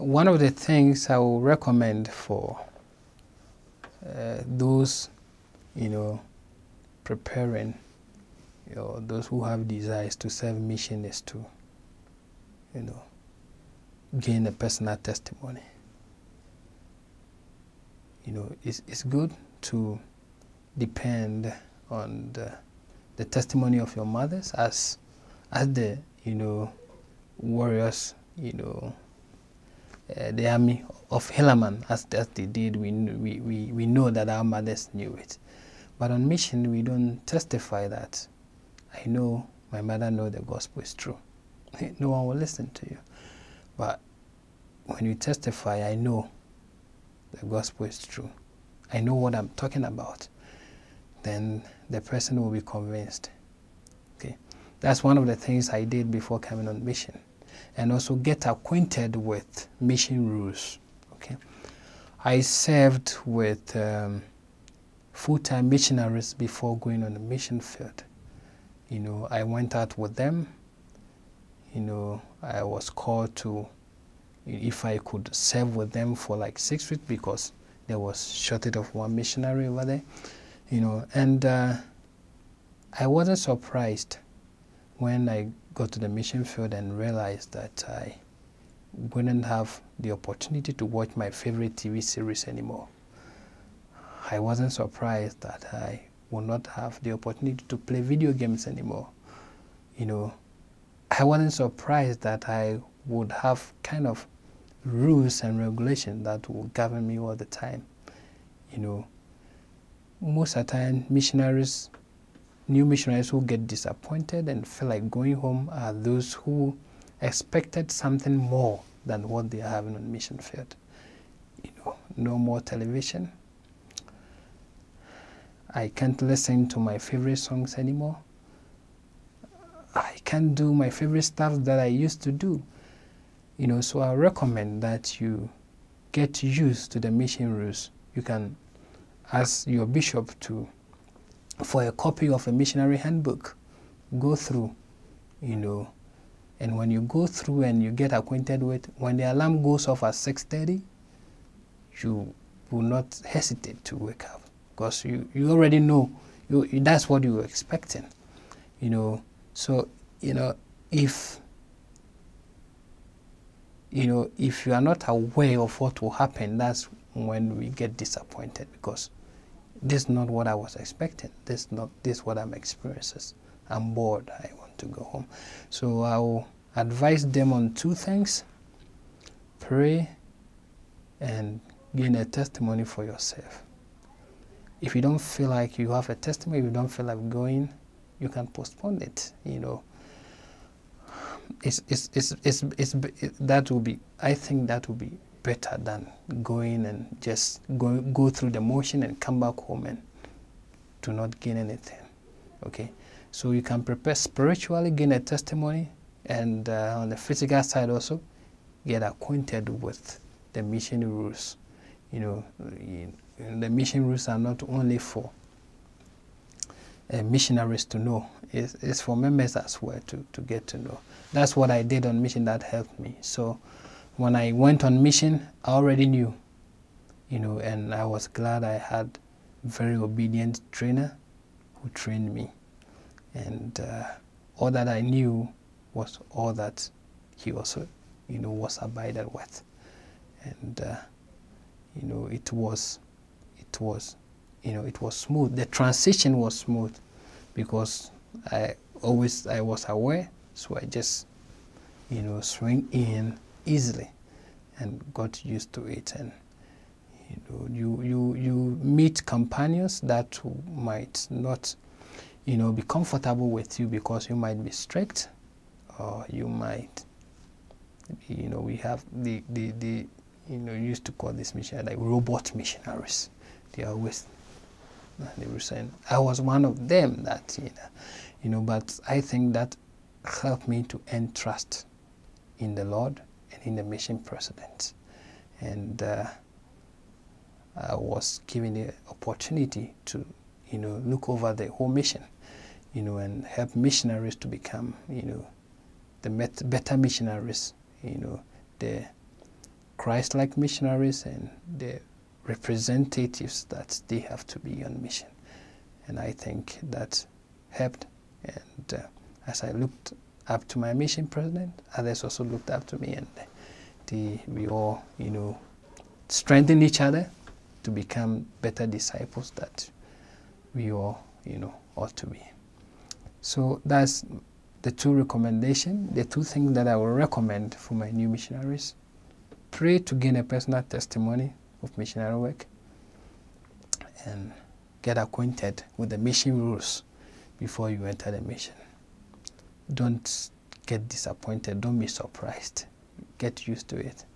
one of the things I will recommend for those, preparing, those who have desires to serve mission is to, gain a personal testimony. It's good to depend on the testimony of your mothers as the, warriors, the army of Helaman, as they did. We know that our mothers knew it. But on mission, we don't testify that. I know my mother knows the gospel is true. No one will listen to you. But when you testify, I know the gospel is true. I know what I'm talking about. Then the person will be convinced. Okay, that's one of the things I did before coming on mission, and also get acquainted with mission rules. Okay, I served with full-time missionaries before going on the mission field. I went out with them. I was called to, if I could serve with them for like 6 weeks, because there was shortage of one missionary over there. And I wasn't surprised when I got to the mission field and realized that I wouldn't have the opportunity to watch my favorite TV series anymore. I wasn't surprised that I would not have the opportunity to play video games anymore. I wasn't surprised that I would have kind of rules and regulations that would govern me all the time. Most of the time, new missionaries who get disappointed and feel like going home are those who expected something more than what they are having on mission field. No more television. I can't listen to my favorite songs anymore. I can't do my favorite stuff that I used to do. So I recommend that you get used to the mission rules. You can ask your bishop for a copy of a missionary handbook. Go through, and when you go through and you get acquainted with, when the alarm goes off at 6:30, you will not hesitate to wake up, because you already know that's what you were expecting. So if you are not aware of what will happen, that's when we get disappointed, because this is not what I was expecting. This is what I'm experiencing. I'm bored. I want to go home. So I will advise them on 2 things: pray and gain a testimony for yourself. If you don't feel like you have a testimony, if you don't feel like going, you can postpone it. That will be, I think that will be better than going and just go through the motion and come back home and do not gain anything. Okay, so you can prepare spiritually, gain a testimony, and on the physical side also get acquainted with the mission rules. The mission rules are not only for missionaries to know, it's for members as well to get to know. That's what I did on mission that helped me. So when I went on mission, I already knew, and I was glad I had a very obedient trainer who trained me. And all that I knew was all that he also, was abided with. And, it was smooth. The transition was smooth because I was aware, so I just, swing in easily and got used to it. And you meet companions that might not be comfortable with you because you might be strict, or you might, we have the used to call this missionary like robot missionaries. They always, they were saying, I was one of them that, but I think that helped me to earn trust in the Lord and in the mission president. And I was given the opportunity to, look over the whole mission, and help missionaries to become, the better missionaries, the Christ-like missionaries and the representatives that they have to be on mission. And I think that helped. And as I looked up to my mission president, others also looked up to me, and we all, strengthen each other to become better disciples that we all, ought to be. So that's the two recommendations, the two things that I will recommend for my new missionaries. Pray to gain a personal testimony of missionary work, and get acquainted with the mission rules before you enter the mission. Don't get disappointed. Don't be surprised. Get used to it.